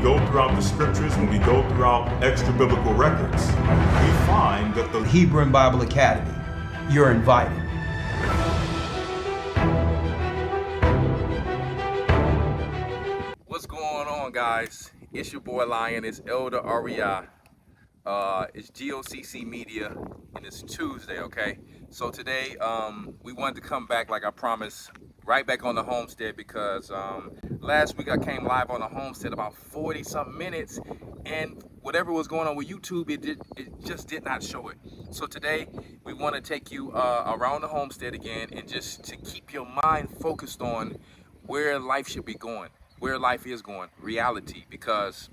go throughout the scriptures, when we go throughout extra biblical records, we find that the Hebrew and Bible Academy. You're invited. What's going on, guys? It's your boy Lion. It's Elder Rawchaa. It's G.O.C.C Media, and it's Tuesday, okay? So today, we wanted to come back, like I promised, right back on the Homestead, because last week I came live on the Homestead about 40-something minutes, and whatever was going on with YouTube, it just did not show it. So today, we want to take you around the Homestead again, and just to keep your mind focused on where life should be going, where life is going, reality, because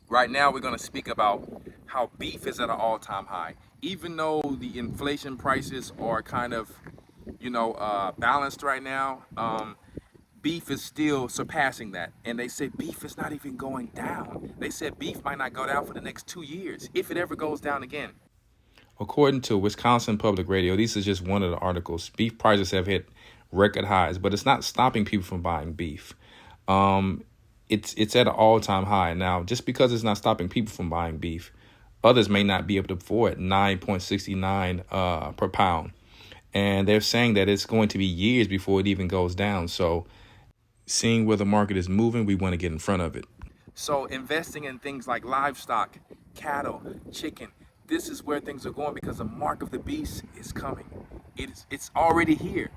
right now we're going to speak about how beef is at an all-time high. Even though the inflation prices are kind of, balanced right now, beef is still surpassing that. And they say beef is not even going down. They said beef might not go down for the next 2 years, if it ever goes down again. According to Wisconsin Public Radio, this is just one of the articles. Beef prices have hit record highs, but it's not stopping people from buying beef. It's at an all-time high. Now, just because it's not stopping people from buying beef, others may not be able to afford $9.69 per pound. And they're saying that it's going to be years before it even goes down. So seeing where the market is moving, we want to get in front of it. So investing in things like livestock, cattle, chicken, this is where things are going, because the mark of the beast is coming. It's already here.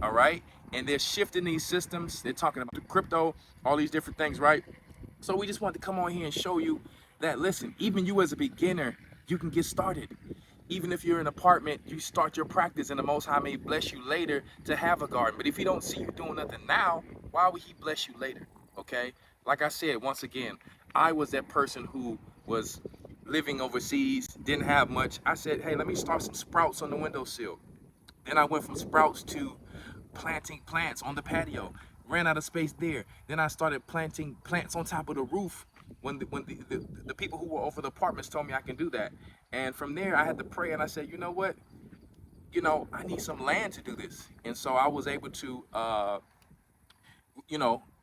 All right. And they're shifting these systems. They're talking about the crypto, all these different things, right? So we just want to come on here and show you that, listen, even you as a beginner, you can get started. Even if you're in an apartment, you start your practice, and the Most High may bless you later to have a garden. But if he don't see you doing nothing now, why would he bless you later? Okay? Like I said, once again, I was that person who was living overseas, didn't have much. I said, hey, let me start some sprouts on the windowsill. Then I went from sprouts to planting plants on the patio. Ran out of space there. Then I started planting plants on top of the roof when the people who were over the apartments told me I can do that. And from there, I had to pray, and I said, you know what? I need some land to do this. And so I was able to,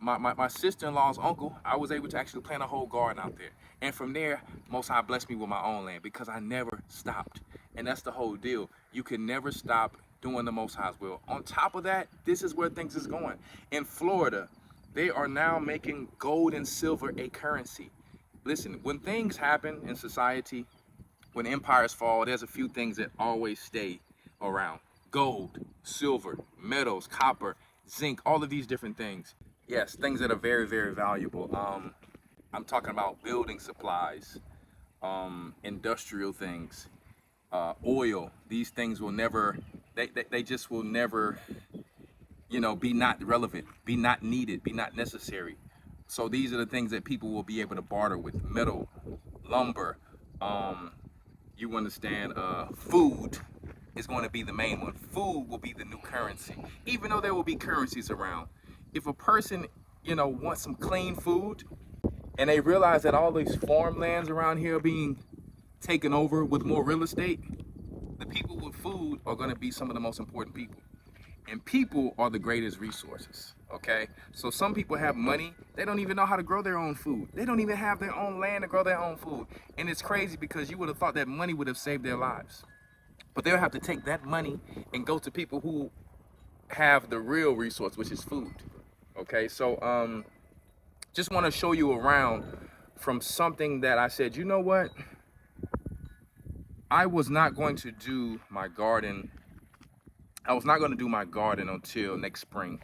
my sister-in-law's uncle, I was able to actually plant a whole garden out there. And from there, Most High blessed me with my own land, because I never stopped. And that's the whole deal. You can never stop doing the Most High's will. On top of that, this is where things is going. In Florida, they are now making gold and silver a currency. Listen, when things happen in society, when empires fall, there's a few things that always stay around. Gold, silver, metals, copper, zinc, all of these different things. Yes, things that are very, very valuable. I'm talking about building supplies, industrial things, oil. These things will never, they just will never, be not relevant, be not needed, be not necessary. So these are the things that people will be able to barter with. Metal, lumber, you understand, food is going to be the main one. Food will be the new currency, even though there will be currencies around. If a person, wants some clean food, and they realize that all these farmlands around here are being taken over with more real estate, the people with food are going to be some of the most important people. And people are the greatest resources, okay? So some people have money, they don't even know how to grow their own food. They don't even have their own land to grow their own food. And it's crazy, because you would have thought that money would have saved their lives. But they'll have to take that money and go to people who have the real resource, which is food, okay? So just want to show you around from something that I said, you know what? I was not going to do my garden. I was not going to do my garden until next spring,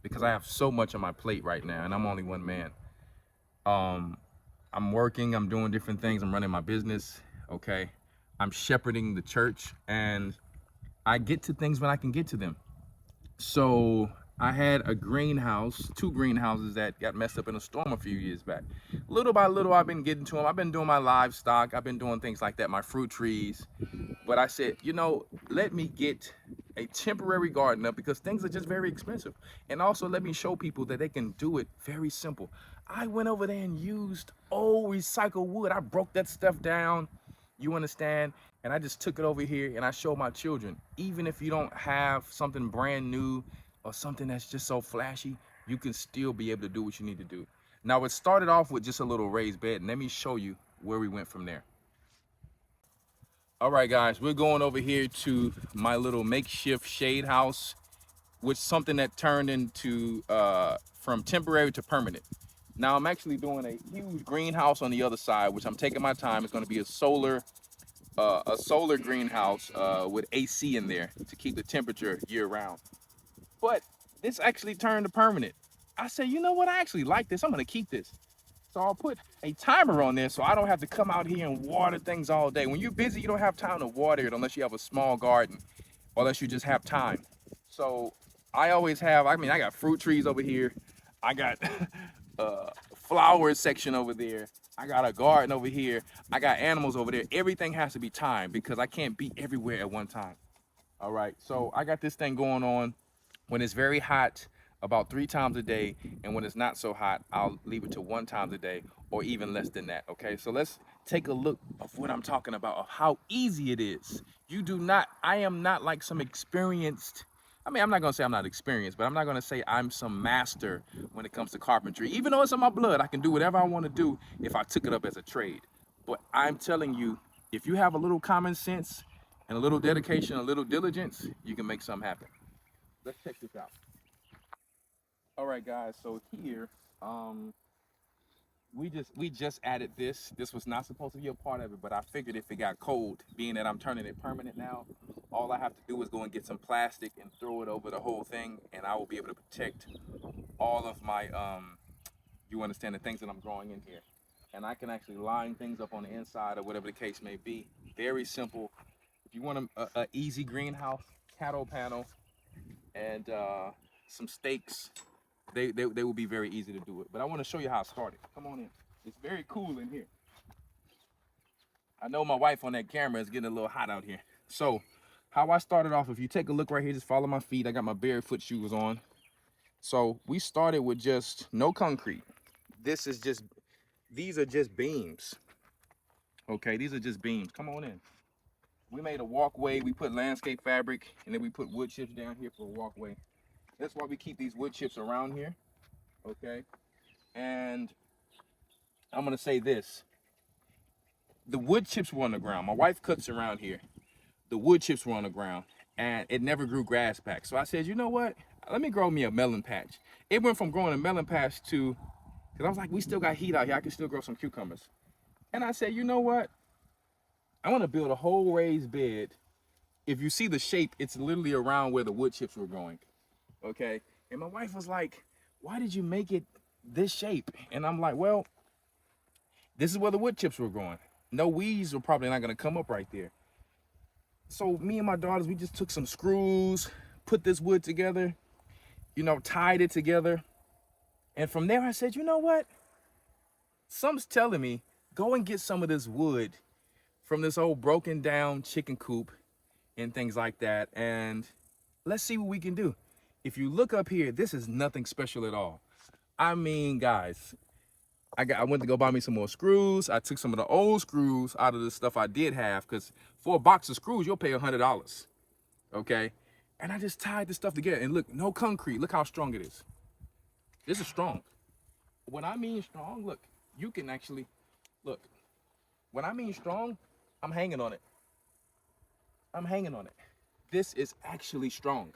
because I have so much on my plate right now, and I'm only one man. I'm working, I'm doing different things, I'm running my business, okay? I'm shepherding the church, and I get to things when I can get to them. So I had a greenhouse, 2 greenhouses that got messed up in a storm a few years back. Little by little, I've been getting to them. I've been doing my livestock. I've been doing things like that, my fruit trees. But I said, let me get a temporary garden up, because things are just very expensive. And also let me show people that they can do it very simple. I went over there and used old recycled wood. I broke that stuff down, you understand? And I just took it over here and I showed my children, even if you don't have something brand new or something that's just so flashy, you can still be able to do what you need to do. Now it started off with just a little raised bed, and let me show you where we went from there. All right, guys, we're going over here to my little makeshift shade house, which is something that turned into from temporary to permanent. Now I'm actually doing a huge greenhouse on the other side, which I'm taking my time. It's going to be a solar greenhouse with AC in there to keep the temperature year round. But this actually turned to permanent. I said, you know what? I actually like this. I'm going to keep this. So I'll put a timer on there so I don't have to come out here and water things all day. When you're busy, you don't have time to water it unless you have a small garden or unless you just have time. So I always have, I got fruit trees over here. I got flowers section over there. I got a garden over here. I got animals over there. Everything has to be timed because I can't be everywhere at one time. All right, so I got this thing going on when it's very hot, about 3 times a day, and when it's not so hot, I'll leave it to 1 time a day or even less than that. Okay, so let's take a look of what I'm talking about, of how easy it is. I am not like some experienced, I'm not gonna say I'm not experienced, but I'm not gonna say I'm some master when it comes to carpentry. Even though it's in my blood, I can do whatever I want to do if I took it up as a trade. But I'm telling you, if you have a little common sense and a little dedication, a little diligence, you can make something happen. Let's check this out. All right, guys, so here, we just added this. This was not supposed to be a part of it, but I figured if it got cold, being that I'm turning it permanent now, all I have to do is go and get some plastic and throw it over the whole thing, and I will be able to protect all of my, you understand, the things that I'm growing in here. And I can actually line things up on the inside or whatever the case may be. Very simple. If you want a easy greenhouse, cattle panel, and some stakes, they will be very easy to do it. But I want to show you how I started. Come on in. It's very cool in here. I know my wife on that camera is getting a little hot out here. So how I started off, if you take a look right here, just follow my feet. I got my barefoot shoes on. So we started with just no concrete. These are just beams. Okay, these are just beams. Come on in. We made a walkway. We put landscape fabric, and then we put wood chips down here for a walkway. That's why we keep these wood chips around here, okay? And I'm gonna say this. The wood chips were on the ground. My wife cuts around here. The wood chips were on the ground, and it never grew grass back. So I said, you know what? Let me grow me a melon patch. It went from growing a melon patch to, because I was like, we still got heat out here. I can still grow some cucumbers. And I said, you know what? I want to build a whole raised bed. If you see the shape, it's literally around where the wood chips were growing. Okay, and my wife was like, why did you make it this shape? And I'm like, well, this is where the wood chips were growing. No weeds were probably not gonna come up right there. So me and my daughters, we just took some screws, put this wood together, you know, tied it together. And from there I said, you know what? Something's telling me, go and get some of this wood from this old broken down chicken coop and things like that, and let's see what we can do. If you look up here, this is nothing special at all. I mean, guys, I went to go buy me some more screws. I took some of the old screws out of the stuff I did have, because for a box of screws, you'll pay $100, okay? And I just tied this stuff together, and look, no concrete. Look how strong it is. This is strong. When I mean strong, look, you can actually, look, when I mean strong, I'm hanging on it. I'm hanging on it. This is actually strong.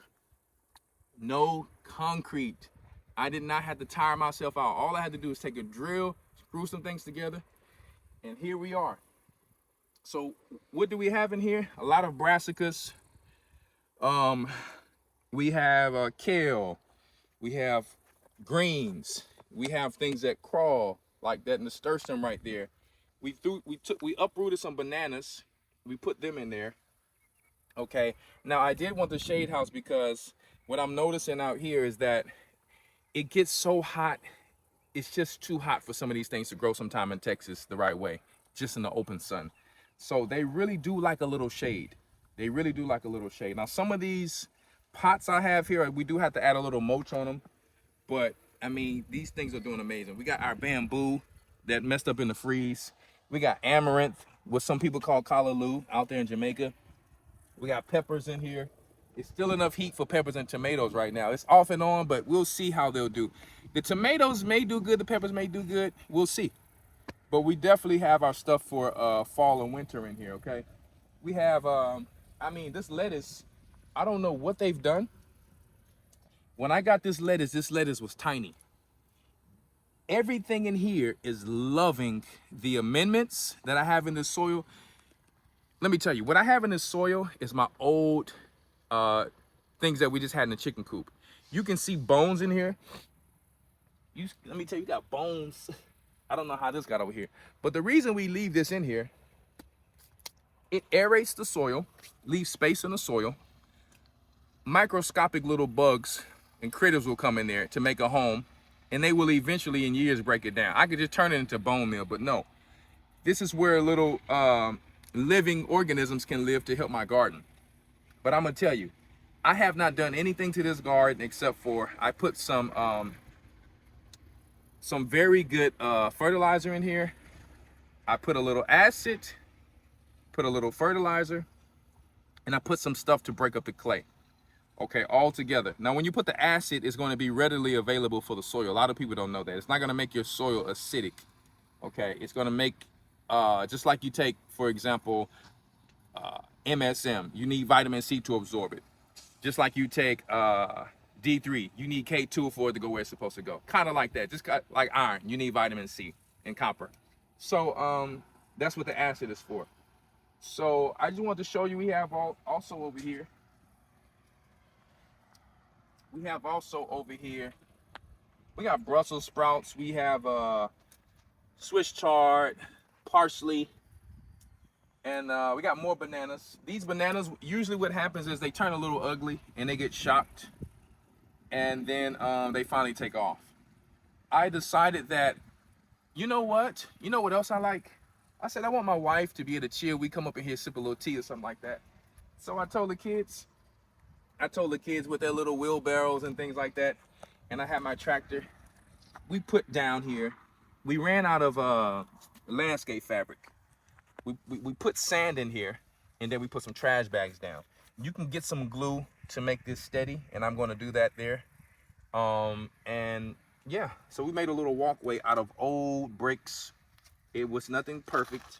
No concrete. I did not have to tire myself out. All I had to do is take a drill, screw some things together, and here we are. So what do we have in here? A lot of brassicas. We have kale. We have greens. We have things that crawl, like that nasturtium right there. We uprooted some bananas. We put them in there. Okay. Now I did want the shade house because what I'm noticing out here is that it gets so hot. It's just too hot for some of these things to grow sometime in Texas the right way, just in the open sun. So they really do like a little shade. They really do like a little shade. Now some of these pots I have here, we do have to add a little mulch on them, but I mean, these things are doing amazing. We got our bamboo that messed up in the freeze. We got amaranth, what some people call callaloo out there in Jamaica. We got peppers in here. It's still enough heat for peppers and tomatoes right now. It's off and on, but we'll see how they'll do. The tomatoes may do good, the peppers may do good. We'll see. But we definitely have our stuff for fall and winter in here, okay? We have, I mean, this lettuce, I don't know what they've done. When I got this lettuce was tiny. Everything in here is loving the amendments that I have in this soil. Let me tell you, what I have in this soil is my old things that we just had in the chicken coop. You can see bones in here. Let me tell you, you got bones. I don't know how this got over here. But the reason we leave this in here, it aerates the soil, leaves space in the soil. Microscopic little bugs and critters will come in there to make a home, and they will eventually in years break it down. I could just turn it into bone meal, but no. This is where little living organisms can live to help my garden. But I'm gonna tell you, I have not done anything to this garden except for I put some very good fertilizer in here. I put a little acid, put a little fertilizer, and I put some stuff to break up the clay. Okay, all together. Now, when you put the acid, it's going to be readily available for the soil. A lot of people don't know that. It's not going to make your soil acidic. Okay, it's going to make, just like you take, for example, MSM, you need vitamin C to absorb it. Just like you take D3, you need K2 for it to go where it's supposed to go. Kind of like that, just like iron, you need vitamin C and copper. So that's what the acid is for. So I just want to show you, we have also over here, we got Brussels sprouts, we have Swiss chard, parsley, and we got more bananas. These bananas, usually what happens is they turn a little ugly and they get shocked, and then they finally take off. I decided that, you know what else I like? I said I want my wife to be able to chill. We come up in here, sip a little tea or something like that. So I told the kids with their little wheelbarrows and things like that, and I had my tractor, we put down here, we ran out of landscape fabric. We put sand in here, and then we put some trash bags down. You can get some glue to make this steady, and I'm going to do that there. And yeah, so we made a little walkway out of old bricks. It was nothing perfect.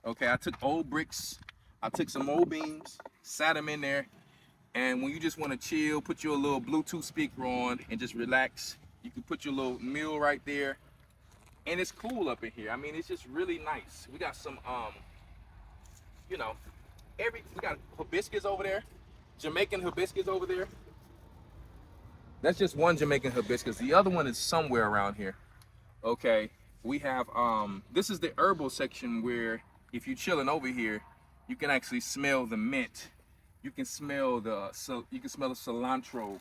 Okay, I took old bricks, I took some old beams, sat them in there, and when you just want to chill, put your little Bluetooth speaker on and just relax. You can put your little meal right there. And it's cool up in here. I mean, it's just really nice. We got some, we got hibiscus over there, Jamaican hibiscus over there. That's just one Jamaican hibiscus. The other one is somewhere around here. Okay, we have, this is the herbal section where if you're chilling over here, you can actually smell the mint. You can smell the cilantro,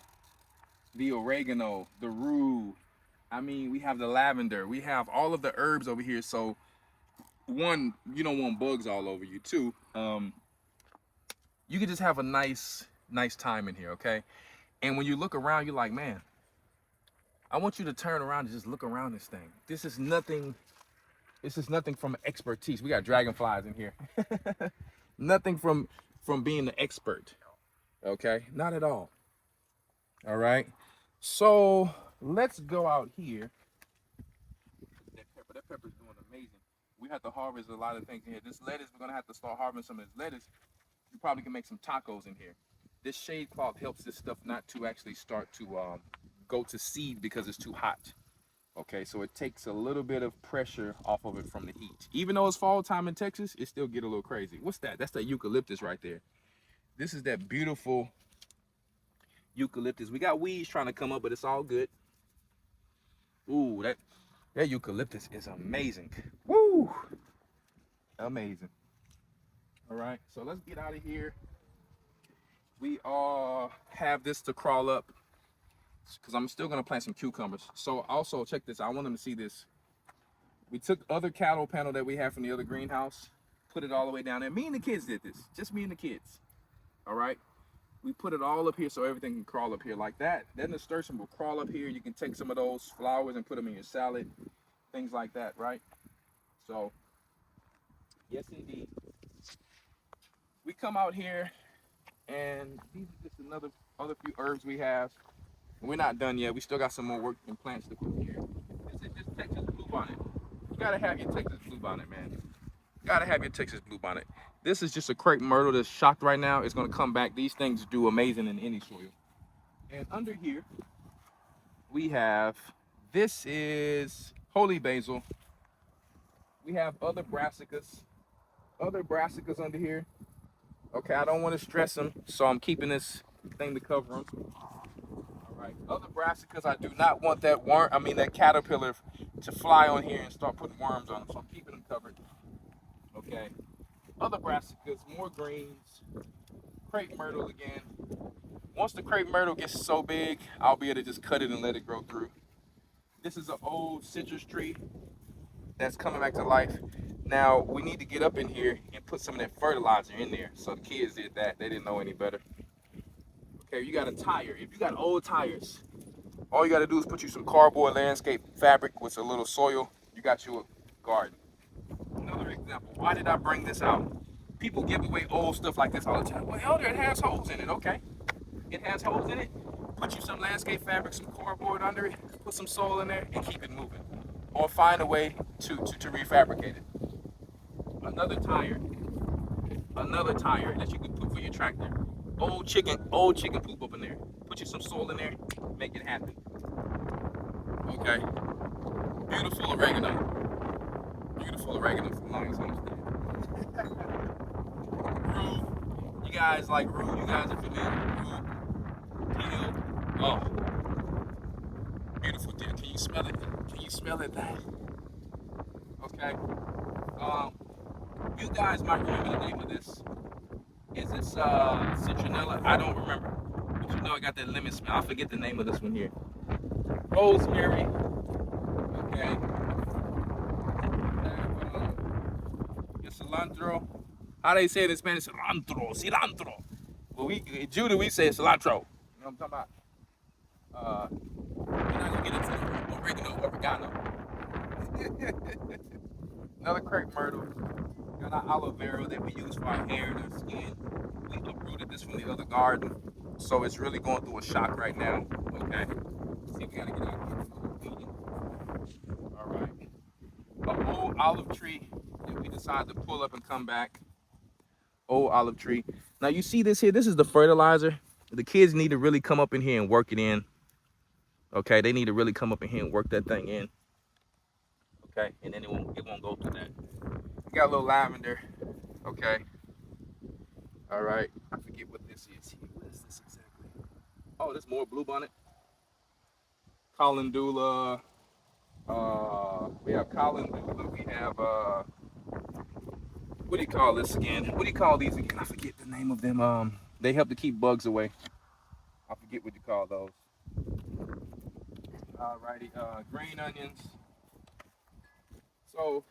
the oregano, the rue. I mean, we have the lavender. We have all of the herbs over here. So one, you don't want bugs all over you. Two, you can just have a nice time in here, okay? And when you look around, you're like, man, I want you to turn around and just look around this thing. This is nothing from expertise. We got dragonflies in here. Nothing from being the expert, okay? Not at all. All right, so let's go out here. That pepper's doing amazing. We have to harvest a lot of things in here. This lettuce, we're gonna have to start harvesting some of this lettuce. You probably can make some tacos in here. This shade cloth helps this stuff not to actually start to go to seed because it's too hot. Okay, so it takes a little bit of pressure off of it from the heat. Even though it's fall time in Texas, it still get a little crazy. What's that? That's that eucalyptus right there. This is that beautiful eucalyptus. We got weeds trying to come up, but it's all good. Ooh, that eucalyptus is amazing. Woo! Amazing. All right, so let's get out of here. We all have this to crawl up because I'm still gonna plant some cucumbers. So also check this, I want them to see this. We took other cattle panel that we have from the other greenhouse, put it all the way down there. Me and the kids did this, just me and the kids. All right, we put it all up here so everything can crawl up here like that. Then the nasturtium will crawl up here. You can take some of those flowers and put them in your salad, things like that, right? So, yes indeed. We come out here And these are just other few herbs we have. We're not done yet. We still got some more work and plants to put here. This is just Texas bluebonnet. You gotta have your Texas bluebonnet, man. Gotta have your Texas bluebonnet. This is just a crepe myrtle that's shocked right now. It's gonna come back. These things do amazing in any soil. And under here, we have, this is holy basil. We have other brassicas under here. Okay, I don't want to stress them, so I'm keeping this thing to cover them. All right, other brassicas, I do not want that that caterpillar to fly on here and start putting worms on them, so I'm keeping them covered. Okay, other brassicas, more greens, crepe myrtle again. Once the crepe myrtle gets so big, I'll be able to just cut it and let it grow through. This is an old citrus tree that's coming back to life. Now, we need to get up in here and put some of that fertilizer in there. So the kids did that. They didn't know any better. Okay, you got a tire. If you got old tires, all you got to do is put you some cardboard landscape fabric with a little soil. You got you a garden. Another example. Why did I bring this out? People give away old stuff like this all the time. Well, Elder, it has holes in it. Okay, it has holes in it. Put you some landscape fabric, some cardboard under it, put some soil in there, and keep it moving. Or find a way to refabricate it. Another tire that you can put for your tractor. Old chicken poop up in there. Put you some soil in there, make it happen. Okay. Beautiful oregano from Lawya's Homestead. Rue, you guys like rue? You guys are familiar with rue? Dill. Oh, beautiful dill. Can you smell it? Can you smell it? Okay. You guys might remember the name of this. Is this citronella? I don't remember. But you know I got that lemon smell. I forget the name of this one here. Rosemary. Okay. Your cilantro. How they say it in Spanish? Cilantro. Well, in Judah we say cilantro. You know what I'm talking about? We're not gonna get into oregano. Another crepe myrtle. Got our aloe vera that we use for our hair and our skin. We uprooted this from the other garden, so it's really going through a shock right now. Okay. See, we gotta get out here. All right. An old olive tree that we decided to pull up and come back. Old olive tree. Now you see this here. This is the fertilizer. The kids need to really come up in here and work it in. Okay, they need to really come up in here and work that thing in. Okay, and then it won't go through that. We got a little lavender. Okay. All right. I forget what this is. What is this exactly? Oh, there's more bluebonnet. Calendula. We have calendula. We have what do you call this again? What do you call these again? I forget the name of them. They help to keep bugs away. I forget what you call those. Alrighty, green onions. So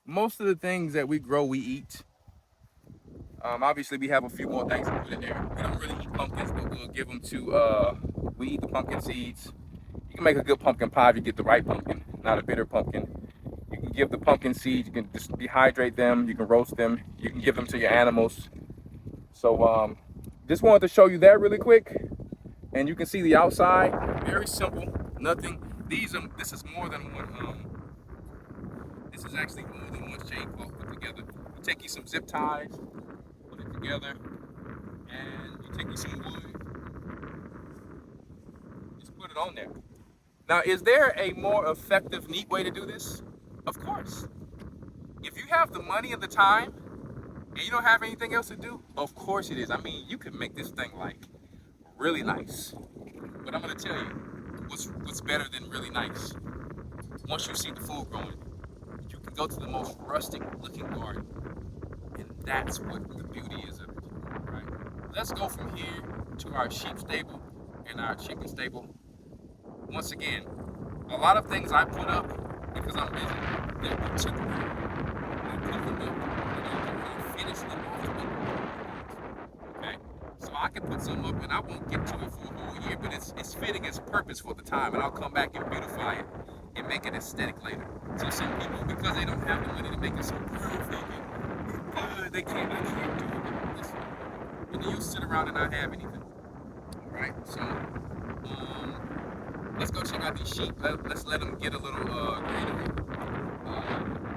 most of the things that we grow, we eat. Obviously, we have a few more things to put in there. We don't really eat pumpkins, but we'll give them to, we eat the pumpkin seeds. You can make a good pumpkin pie if you get the right pumpkin, not a bitter pumpkin. You can give the pumpkin seeds, you can just dehydrate them, you can roast them, you can give them to your animals. So, just wanted to show you that really quick. And you can see the outside, very simple, nothing. This is more than one, this is actually more than one chain cloth put together. You take you some zip ties, put it together, and you take you some wood, just put it on there. Now, is there a more effective, neat way to do this? Of course. If you have the money and the time, and you don't have anything else to do, of course it is. I mean, you can make this thing like really nice. But I'm gonna tell you, what's better than really nice? Once you see the food growing, you can go to the most rustic looking garden, and that's what the beauty is of it, right? Let's go from here to our sheep stable and our chicken stable. Once again, a lot of things I put up because I'm busy that we took away. I put them up, and finish them off. Okay, so I can put some up, and I won't get to it for a whole year, but it's fitting its purpose for the time, and I'll come back and beautify it and make it aesthetic later. So some people, because they don't have the money to make it so perfect, I can't do it. Listen, when you'll sit around and not have anything. All right, so let's go check out these sheep. Let's let them get a little greenery.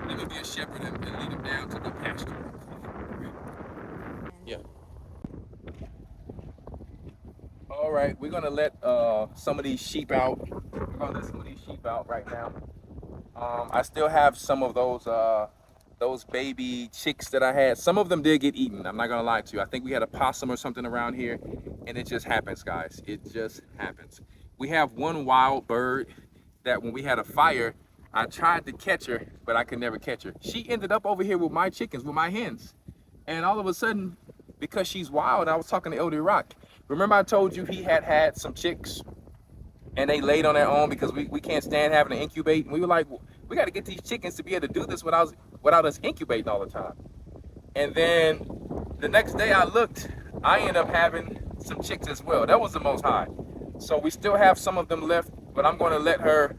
Let me be a shepherd and lead them down to the pasture. Yeah. All right, we're gonna let some of these sheep out. We're gonna let some of these sheep out right now. I still have some of those baby chicks that I had. Some of them did get eaten. I'm not gonna lie to you. I think we had a possum or something around here, and it just happens, guys. It just happens. We have one wild bird that when we had a fire, I tried to catch her, but I could never catch her. She ended up over here with my chickens, with my hens. And all of a sudden, because she's wild, I was talking to Elder Rawchaa. Remember I told you he had some chicks and they laid on their own because we can't stand having to incubate. And we were like, we got to get these chickens to be able to do this without us incubating all the time. And then the next day I looked, I ended up having some chicks as well. That was the Most High. So we still have some of them left, but I'm going to let her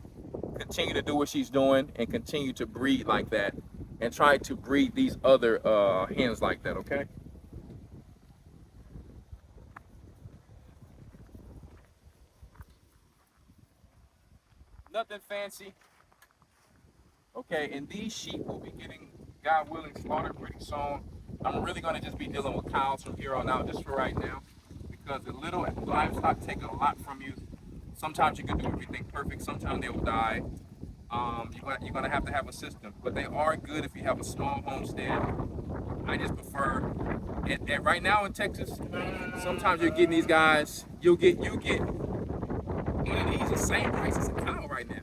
continue to do what she's doing and continue to breed like that and try to breed these other hens like that, okay? Nothing fancy. Okay, and these sheep will be getting, God willing, slaughtered pretty soon. I'm really gonna just be dealing with cows from here on out just for right now, because the little livestock take a lot from you. Sometimes you can do everything perfect, sometimes they'll die. You're gonna have to have a system, but they are good if you have a small homestead. I just prefer, and right now in Texas, sometimes you're getting these guys, you get one of these the same price as a cow right now.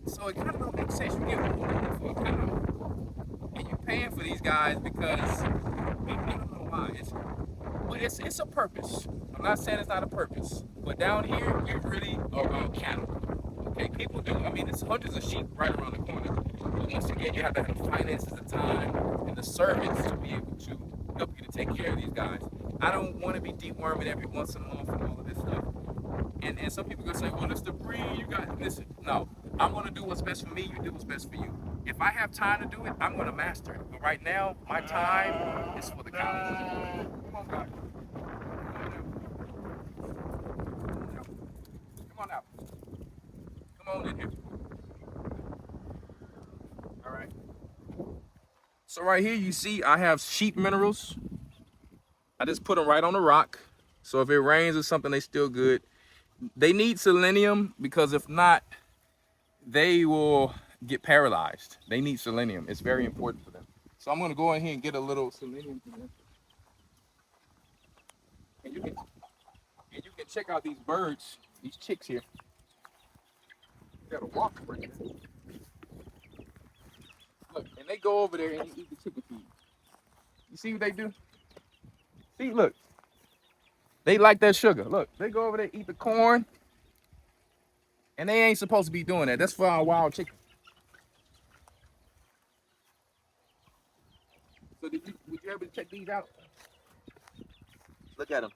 So it kind of don't make sense. You get one for a cow, and you're paying for these guys because I don't know why. It's a purpose. I'm not saying it's not a purpose, but down here we really are about cattle. Okay, people do. I mean, there's hundreds of sheep right around the corner. But once again, you have to have the finances, the time, and the servants to be able to help you to take care of these guys. I don't want to be deworming every once a month and all of this stuff. And some people gonna say, well, it's the breed, you got this. No, I'm gonna do what's best for me, you do what's best for you. If I have time to do it, I'm gonna master it. But right now, my time is for the cows. Come on, guys. Come on out. Come on in here. All right. So right here, you see, I have sheep minerals. I just put them right on the rock. So if it rains or something, they still good. They need selenium because if not, they will get paralyzed. They need selenium. It's very important for them. So I'm gonna go in here and get a little selenium for them. And you can check out these birds, these chicks here. You gotta walk right there. Look, and they go over there and eat the chicken feed. You see what they do? See, look. They like that sugar. Look, they go over there, eat the corn, and they ain't supposed to be doing that. That's for our wild chicken. So would you ever check these out? Look at them.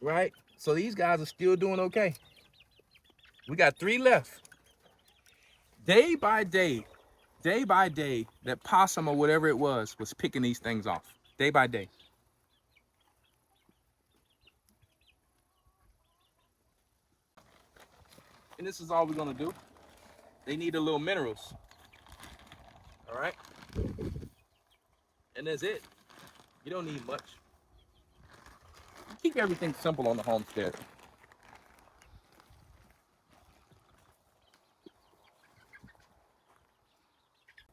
Right? So these guys are still doing okay. We got 3 left. Day by day, that possum or whatever it was picking these things off. Day by day. And this is all we're gonna do. They need a little minerals. All right? And that's it. You don't need much. Keep everything simple on the homestead.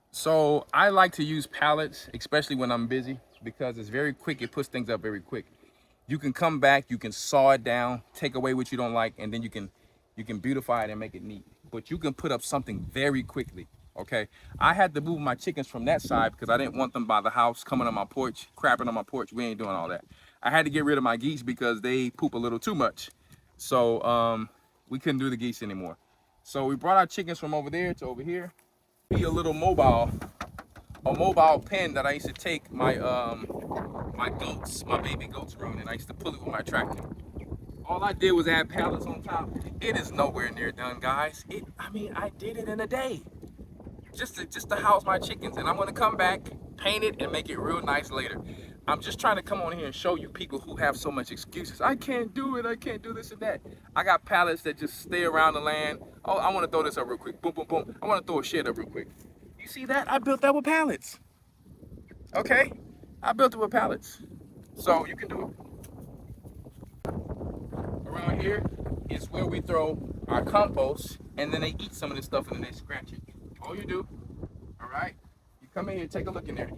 So I like to use pallets, especially when I'm busy, because it's very quick. It puts things up very quick. You can come back, you can saw it down, take away what you don't like, and then you can beautify it and make it neat. But you can put up something very quickly, okay? I had to move my chickens from that side because I didn't want them by the house coming on my porch, crapping on my porch. We ain't doing all that. I had to get rid of my geese because they poop a little too much. So we couldn't do the geese anymore. So we brought our chickens from over there to over here. Be a little mobile pen that I used to take my baby goats around, and I used to pull it with my tractor. All I did was add pallets on top. It is nowhere near done, guys. I did it in a day. Just to house my chickens, and I'm gonna come back, paint it, and make it real nice later. I'm just trying to come on here and show you people who have so much excuses. I can't do it. I can't do this and that. I got pallets that just stay around the land. Oh, I want to throw this up real quick. Boom, boom, boom. I want to throw a shed up real quick. You see that? I built that with pallets. Okay? I built it with pallets. So you can do it. Around here is where we throw our compost, and then they eat some of this stuff and then they scratch it. All you do, all right? You come in here, take a look in there.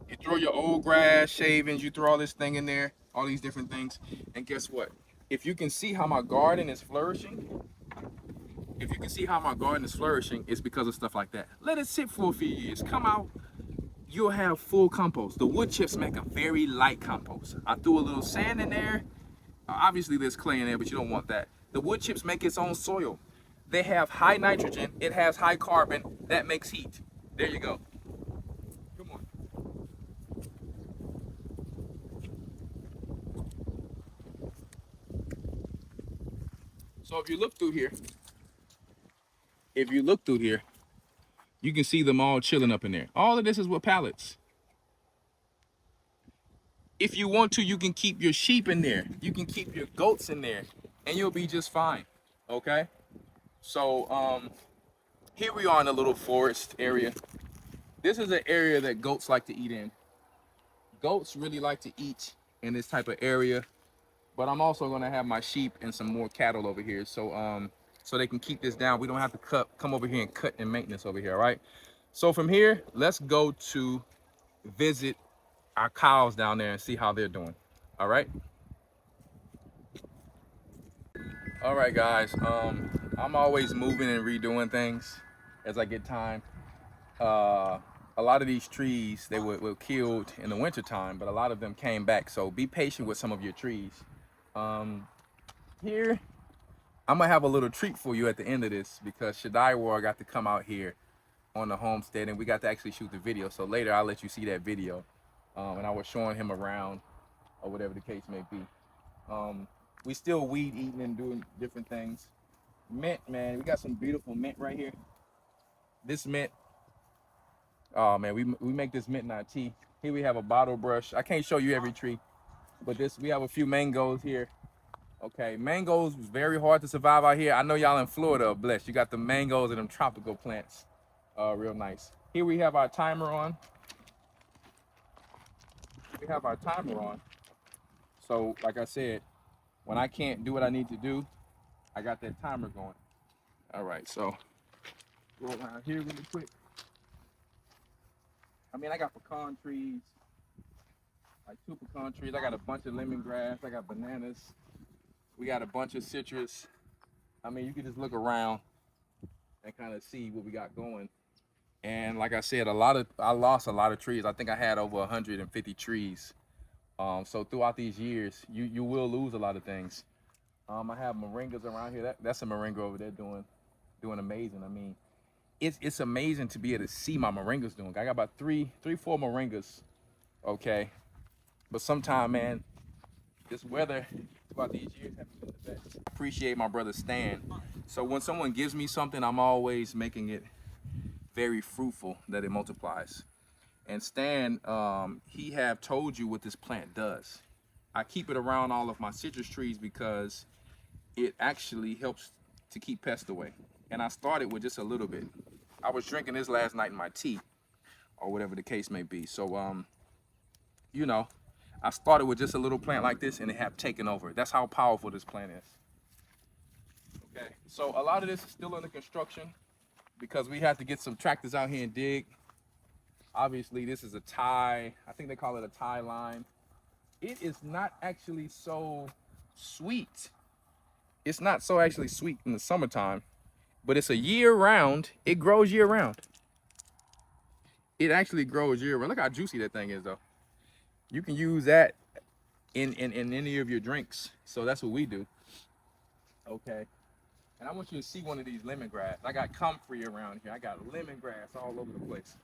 You throw your old grass, shavings, you throw all this thing in there, all these different things. And guess what? If you can see how my garden is flourishing, it's because of stuff like that. Let it sit for a few years. Come out, you'll have full compost. The wood chips make a very light compost. I threw a little sand in there. Obviously there's clay in there, but you don't want that. The wood chips make its own soil. They have high nitrogen, it has high carbon, that makes heat. There you go. Come on. So if you look through here, you can see them all chilling up in there. All of this is with pallets. If you want to, you can keep your sheep in there. You can keep your goats in there, and you'll be just fine, okay? So here we are in a little forest area. This is an area that goats like to eat in. Goats really like to eat in this type of area, but I'm also gonna have my sheep and some more cattle over here, so so they can keep this down. We don't have to come over here and cut and maintenance over here, all right? So from here, let's go to visit our cows down there and see how they're doing, all right? All right, guys, I'm always moving and redoing things as I get time. A lot of these trees, they were killed in the winter time, but a lot of them came back, so be patient with some of your trees. Here, I'm gonna have a little treat for you at the end of this because Shadaiwar got to come out here on the homestead and we got to actually shoot the video. So later I'll let you see that video. And I was showing him around or whatever the case may be. We still weed eating and doing different things. Mint, man, we got some beautiful mint right here. This mint, oh man, we make this mint in our tea. Here we have a bottle brush. I can't show you every tree, but we have a few mangoes here. Okay, mangoes was very hard to survive out here. I know y'all in Florida are blessed. You got the mangoes and them tropical plants. Real nice. Here we have our timer on. So, like I said, when I can't do what I need to do, I got that timer going. All right, so go around here really quick. I mean, I got pecan trees, like 2 pecan trees. I got a bunch of lemongrass. I got bananas. We got a bunch of citrus. I mean, you can just look around and kind of see what we got going. And like I said, I lost a lot of trees. I think I had over 150 trees. So throughout these years, you will lose a lot of things. I have moringas around here. That's a moringa over there doing amazing. I mean, it's amazing to be able to see my moringas doing. I got about 4 moringas, okay? But sometime, man, this weather throughout these years hasn't been the best. Appreciate my brother Stan. So when someone gives me something, I'm always making it very fruitful that it multiplies. And Stan, he have told you what this plant does. I keep it around all of my citrus trees because it actually helps to keep pests away. And I started with just a little bit. I was drinking this last night in my tea, or whatever the case may be. So, you know, I started with just a little plant like this and it have taken over. That's how powerful this plant is. Okay, so a lot of this is still under construction because we have to get some tractors out here and dig. Obviously, this is a tie. I think they call it a tie line. It is not actually so sweet. It's not so actually sweet in the summertime, but it's a year round. It grows year round. It actually grows year round. Look how juicy that thing is though. You can use that in any of your drinks. So that's what we do. Okay. And I want you to see one of these lemongrass. I got comfrey around here. I got lemongrass all over the place.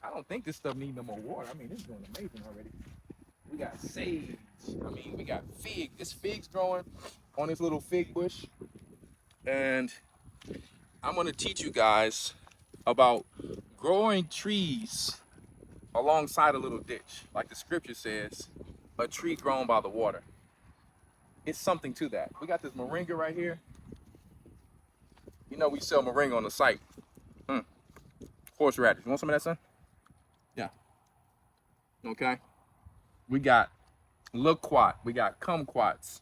I don't think this stuff needs no more water. I mean, it's doing amazing already. We got sage. I mean, we got fig. This fig's growing on this little fig bush. And I'm gonna teach you guys about growing trees alongside a little ditch. Like the scripture says, a tree grown by the water. It's something to that. We got this moringa right here. You know we sell moringa on the site. Horseradish. You want some of that, son? Yeah. Okay. We got loquat. We got kumquats.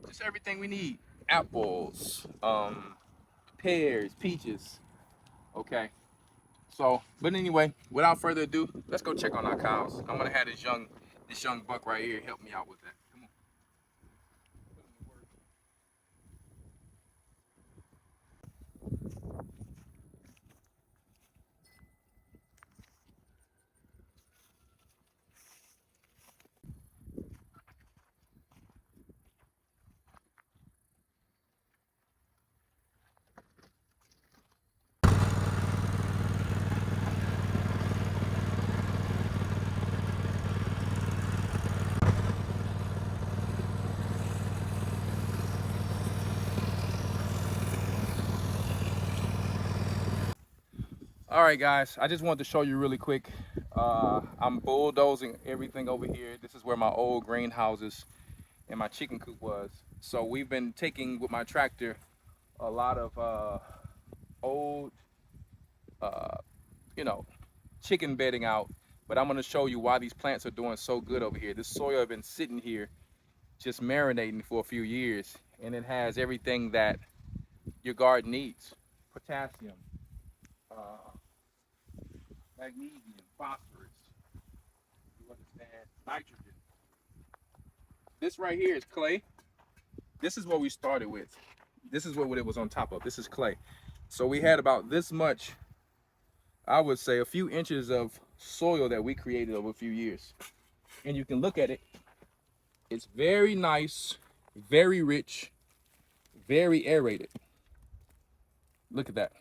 Just everything we need. Apples, pears, peaches. Okay. So, but anyway, without further ado, let's go check on our cows. I'm gonna have this young buck right here help me out with that. Come on. All right, guys, I just wanted to show you really quick. I'm bulldozing everything over here. This is where my old greenhouses and my chicken coop was. So we've been taking with my tractor a lot of old, you know, chicken bedding out. But I'm gonna show you why these plants are doing so good over here. This soil has been sitting here just marinating for a few years, and it has everything that your garden needs: potassium, magnesium, phosphorus, you understand, nitrogen. This right here is clay. This is what we started with. This is what it was on top of. This is clay. So we had about this much, I would say a few inches of soil that we created over a few years. And you can look at it. It's very nice, very rich, very aerated. Look at that.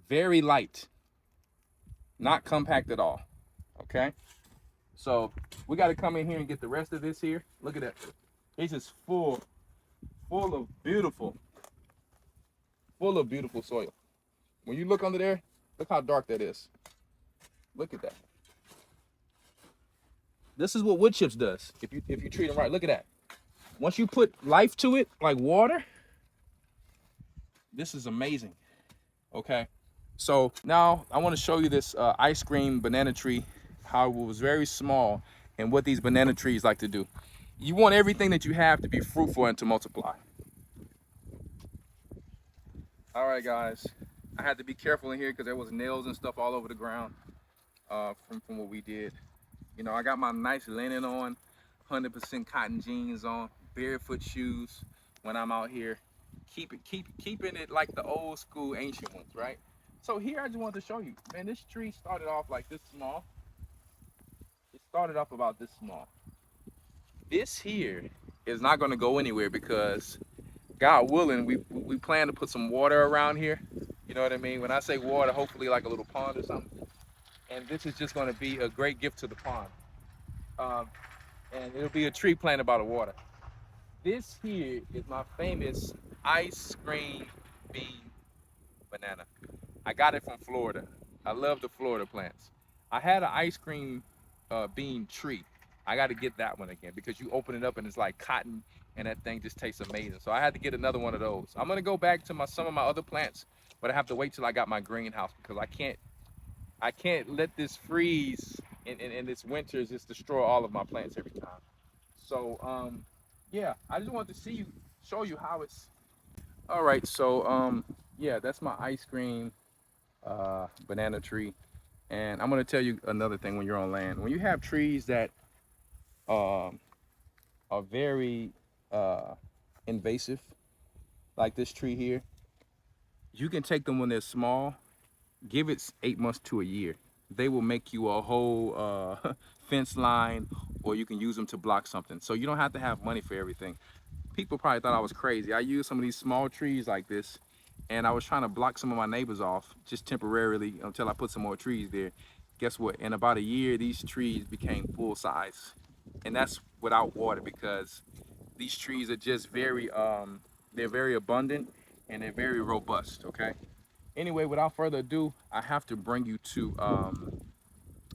Very light, not compact at all. Okay. So we got to come in here and get the rest of this here. Look at that. It's just full of beautiful soil. When you look under there, look how dark that is. Look at that. This is what wood chips does if you treat them right. Look at that. Once you put life to it, like water, this is amazing. Okay. So now I want to show you this ice cream banana tree, how it was very small, and what these banana trees like to do. You want everything that you have to be fruitful and to multiply. All right, guys. I had to be careful in here because there was nails and stuff all over the ground from what we did. You know, I got my nice linen on, 100% cotton jeans on, barefoot shoes when I'm out here. Keeping it like the old school ancient ones, right? So here I just wanted to show you, man, this tree started off like this small. It started off about this small. This here is not gonna go anywhere because God willing, we plan to put some water around here. You know what I mean? When I say water, hopefully like a little pond or something. And this is just gonna be a great gift to the pond. And it'll be a tree planted by the water. This here is my famous ice cream bean banana. I got it from Florida. I love the Florida plants. I had an ice cream bean tree. I got to get that one again because you open it up and it's like cotton and that thing just tastes amazing. So I had to get another one of those. I'm gonna go back to some of my other plants, but I have to wait till I got my greenhouse because I can't let this freeze and this winter just destroy all of my plants every time. So yeah, I just wanted to show you how it's. All right, so yeah, that's my ice cream banana tree. And I'm gonna tell you another thing when you're on land. When you have trees that are very invasive, like this tree here, you can take them when they're small, give it 8 months to a year. They will make you a whole fence line, or you can use them to block something. So you don't have to have money for everything. People probably thought I was crazy. I used some of these small trees like this, and I was trying to block some of my neighbors off just temporarily until I put some more trees there. Guess what? In about a year, these trees became full size. And that's without water because these trees are just very, they're very abundant and they're very robust, okay? Anyway, without further ado, I have to bring you to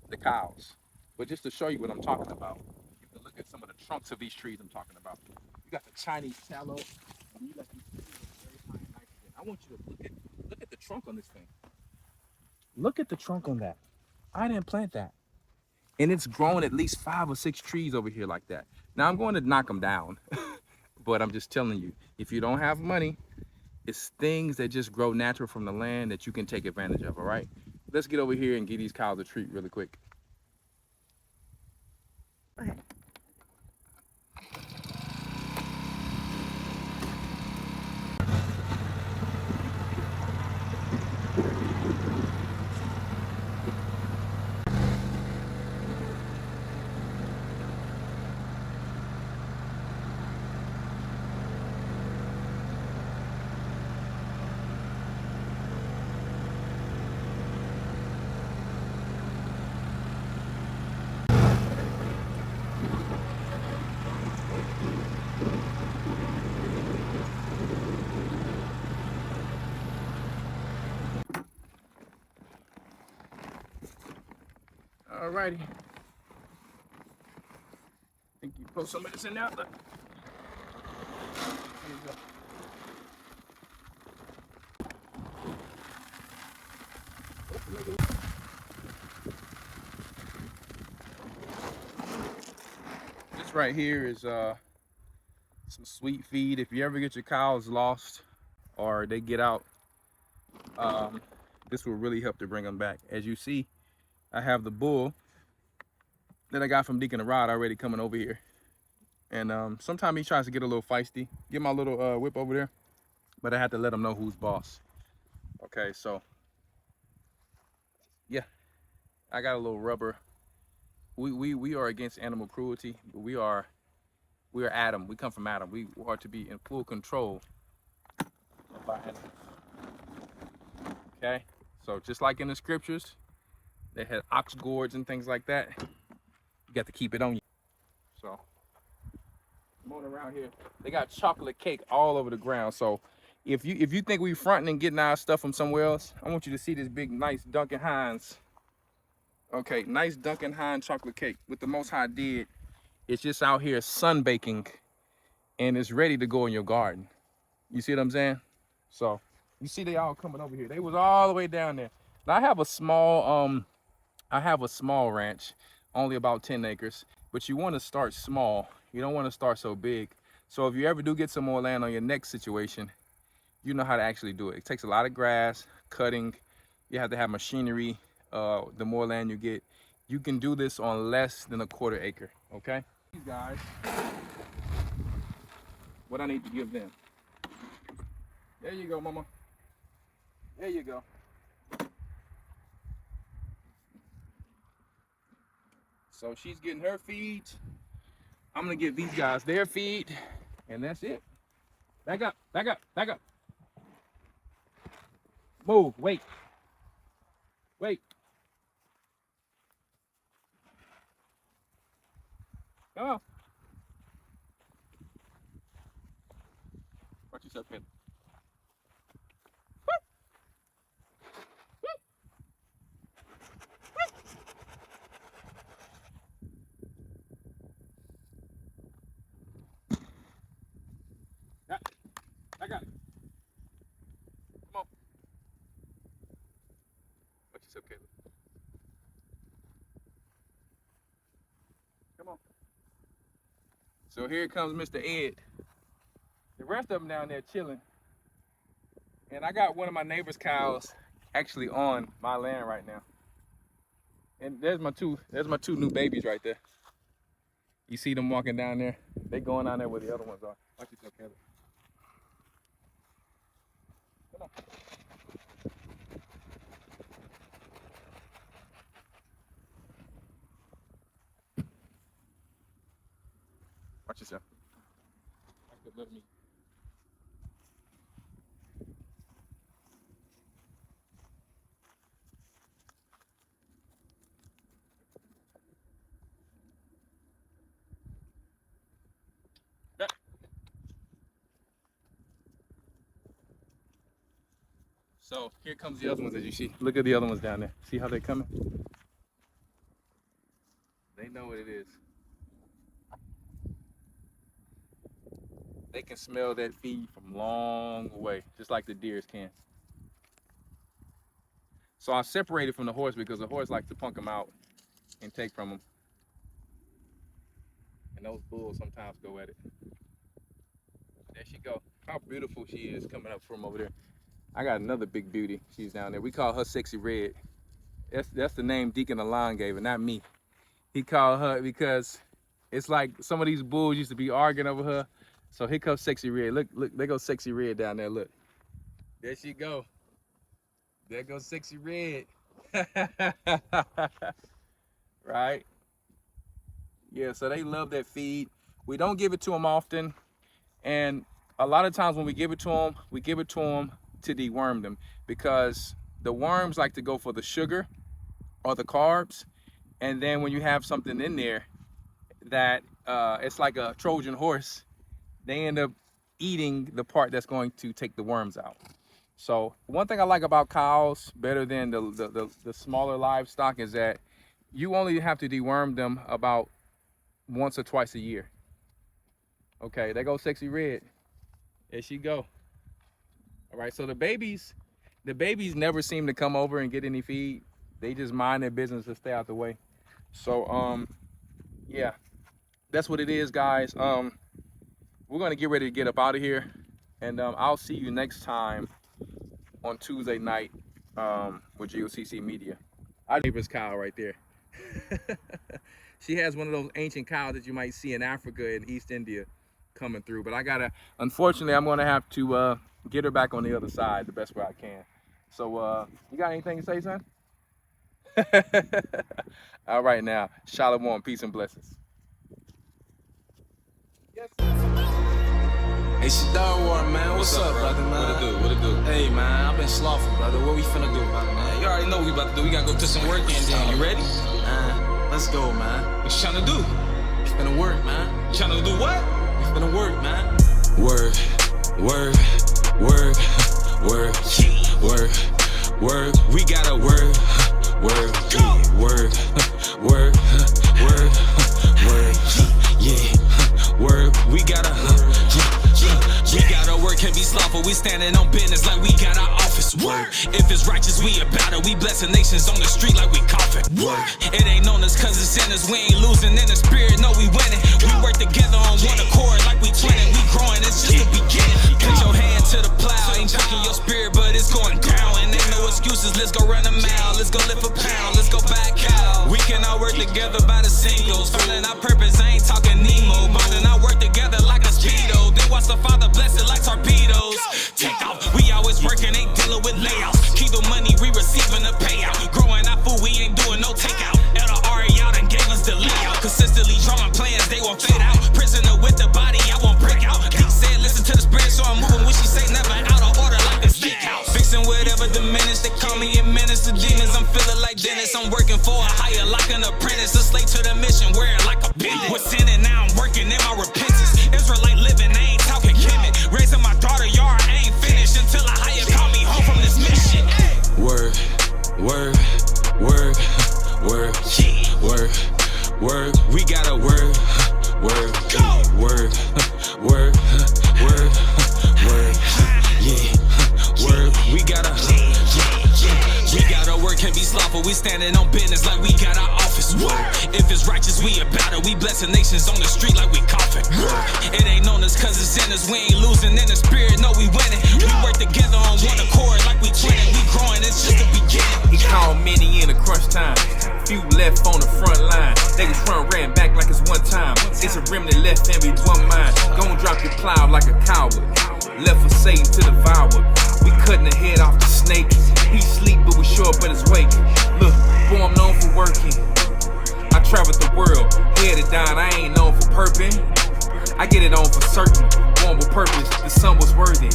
the cows. But just to show you what I'm talking about, you can look at some of the trunks of these trees I'm talking about. You got the Chinese tallow, and you got these trees that are very high in nitrogen. I want you to look at the trunk on this thing. Look at the trunk on that. I didn't plant that. And it's grown at least 5 or 6 trees over here like that. Now I'm going to knock them down, but I'm just telling you, if you don't have money, it's things that just grow natural from the land that you can take advantage of, all right? Let's get over here and give these cows a treat really quick. Okay. All righty. Think you put some of this in there? Look. Here you go. This right here is some sweet feed. If you ever get your cows lost or they get out, this will really help to bring them back. As you see, I have the bull that I got from Deacon Rod already coming over here. And sometimes he tries to get a little feisty. Get my little whip over there. But I have to let him know who's boss. Okay, so yeah, I got a little rubber. We are against animal cruelty, but we are Adam. We come from Adam. We are to be in full control of our animals. Okay, so just like in the scriptures, they had ox gourds and things like that. You got to keep it on you. So come on around here. They got chocolate cake all over the ground. So if you think we fronting and getting our stuff from somewhere else, I want you to see this big nice Duncan Hines. Okay, nice Duncan Hines chocolate cake. What the Most High did, it's just out here sun baking, and it's ready to go in your garden. You see what I'm saying? So you see they all coming over here. They was all the way down there. Now I have a small ranch, only about 10 acres, but you want to start small. You don't want to start so big. So if you ever do get some more land on your next situation, you know how to actually do it. It takes a lot of grass, cutting. You have to have machinery. The more land you get, you can do this on less than a 1/4 acre, okay? These guys, what I need to give them. There you go, mama. There you go. So she's getting her feed. I'm gonna give these guys their feed, and that's it. Back up, back up, back up. Move, wait. Wait. Come on. Watch yourself, kid. I got it. Come on. Watch yourself, Caleb. Come on. So here comes Mr. Ed. The rest of them down there chilling. And I got one of my neighbor's cows actually on my land right now. And there's my two new babies right there. You see them walking down there? They going down there where the other ones are. Watch yourself, Caleb. Come on. Watch yourself. That's good little meat. So here comes the other ones that you see. Look at the other ones down there. See how they're coming? They know what it is. They can smell that feed from long away, just like the deers can. So I separated from the horse because the horse likes to punk them out and take from them. And those bulls sometimes go at it. There she go. How beautiful she is coming up from over there. I got another big beauty. She's down there. We call her Sexy Red. That's the name Deacon Alon gave her, not me. He called her because it's like some of these bulls used to be arguing over her. So here comes Sexy Red. Look, there goes Sexy Red down there. Look. There she go. There goes Sexy Red. Right? Yeah, so they love that feed. We don't give it to them often. And a lot of times when we give it to them to deworm them, because the worms like to go for the sugar or the carbs. And then when you have something in there that it's like a Trojan horse, they end up eating the part that's going to take the worms out. So one thing I like about cows better than the smaller livestock is that you only have to deworm them about once or twice a year. Okay, there goes Sexy Red. There she go. All right, so the babies never seem to come over and get any feed. They just mind their business and stay out the way. So yeah, that's what it is, guys. We're gonna get ready to get up out of here, and I'll see you next time on Tuesday night with G.O.C.C Media. Our neighbor's cow right there. She has one of those ancient cows that you might see in Africa and East India coming through, but unfortunately, I'm gonna have to get her back on the other side the best way I can. So you got anything to say, son? All right, now, Shalom, peace and blessings. Yes. Hey, Shadar War, man. What's up, brother, man? What it do? Hey, man, I've been slothful, brother. What we finna do, brother, man? You already know what we about to do. We gotta go to some work and then. You ready? Let's go, man. What you trying to do? We finna work, man. You trying to do what? We finna work, man. Work, work, work, work, work, work. We gotta work, work, work, work, work, work, yeah, work. We gotta work, can't be slothful. We standing on business like we got our office work. If it's righteous, we about it. We blessing nations on the street like we coughing work. It ain't on us cause it's sinners. We ain't losing in the spirit, no, we winning. We work together on one accord like we twinning. We growing, it's just the beginning. Put your hand to the plow. Ain't choking your spirit, but it's going down. And ain't no excuses, let's go run a mile. Let's go lift a pound, let's go back out. We can all work together by the singles. Finding our purpose, I ain't talking Nemo. Bonding our work together like a speedo. Then watch the Father bless it like torpedoes. Take off, we always working, ain't dealing with layouts. Keep the money, we receiving a payout. Growing our food, we ain't doing no takeout. Elder Rawchaa done gave us the layout. Consistently drawing plans, they won't fade out. Prisoner with the body, I won't break out. He said listen to the spirit, so I'm moving when she say never out of order like a steakhouse. Fixing whatever diminish, they call me a menace to demons. I'm feeling like Dennis, I'm working for a higher like an apprentice. A slave to the mission, wearing like a pendant. With sinning, now I'm working in my repentance. Israelite living, I ain't talking Kemet. Raising my daughter, yard, I ain't finished until a higher call me home from this mission. Work, work, work, work, work, work. We gotta work, work, work, work, work, work, yeah, work. We gotta work, can't be slothful. We standing on business like we got our office work. If it's righteous, we about it. We blessing nations on the street like we coughing work. It ain't on us cause it's sinners. We ain't losing in the spirit, no, we winning. We work together on one accord like we twinning. We growing, it's just the beginning. He called many in a crunch time. Few left on the front line. They was front ran back like it's one time. It's a remnant left and we one mind. Gon' drop your plow like a coward. Left for Satan to devour. We cutting the head off the snake. He sleep, but we show up in his wake. Look, boy, I'm known for working. I traveled the world, headed down. I ain't known for perping. I get it on for certain. Born with purpose, the sun was worthy.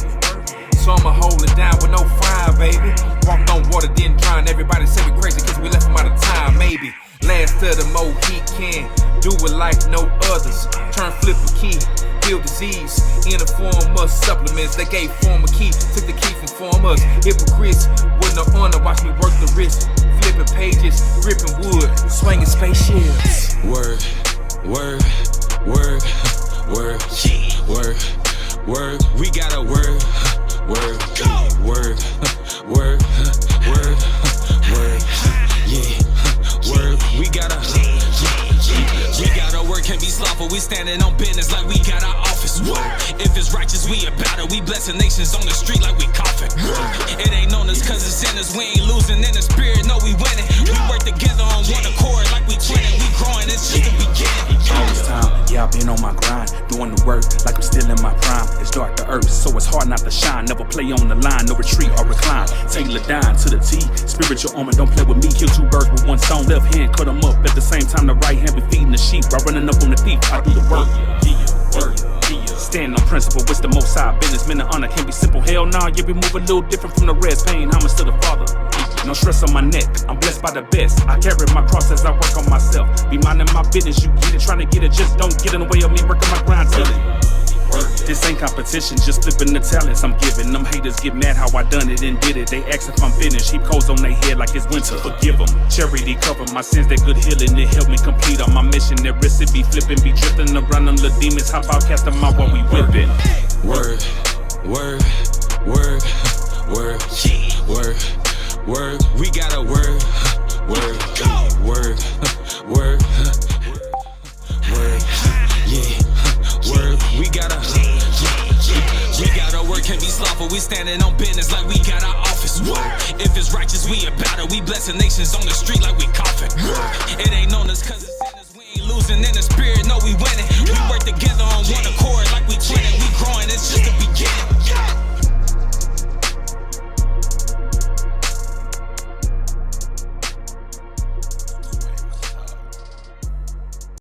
So I'ma hold it down with no frying, baby. Walked on water, didn't drown. Everybody said we crazy cause we left them out of time, maybe. Last of the Mohican, do it like no others. Turn flip a key, kill disease in the form of supplements. They gave form a key, took the key from form us. Hypocrites with no honor, watch me work the wrist. Flipping pages, gripping wood, swinging spaceships. Word, word, word, word, word, word. We got a word, word, word, word, word, word, yeah, word. We got a word, can't be slothful. We standing on business like we got our office. Word. If it's righteous, we about it. We blessing nations on the street like we coughing. It ain't on us cause it's in us. We ain't losing in the spirit, no, we winning. We work together on one accord like we twinning. We growing, it's just the beginning. All this time, yeah, I've been on my grind, doing the work like I'm still in my prime. It's dark to earth, so it's hard not to shine. Never play on the line, no retreat or recline. Tailor down to the T, spiritual armor, don't play with me. Kill two birds with one stone, left hand cut them up. At the same time, the right hand be feeding the sheep. While running up on the thief, I do the work. Stand on principle, it's the most high business. Men of honor can't be simple, hell nah. Yeah, we move a little different from the rest. Paying homage to the Father. No stress on my neck, I'm blessed by the best. I carry my cross as I work on myself. Be minding my business, you get it, trying to get it, just don't get in the way of me working my grind till it. This ain't competition, just flipping the talents I'm giving. Them haters get mad how I done it and did it. They ask if I'm finished, heap coals on their head like it's winter. Forgive them, charity cover my sins, that good healing. It help me complete on my mission. That risk it be flipping, be drifting around them little demons. Hop out, cast them out while we whipping. Word, word, word, word, word, word. We got a word, word, word, word, word, yeah. Word, we got a word, can't be slothful. We standing on business like we got our office. Word. If it's righteous, we about it. We blessing nations on the street like we coughing. It ain't on us cause it's in us. We ain't losing in the spirit, no, we winning. We work together.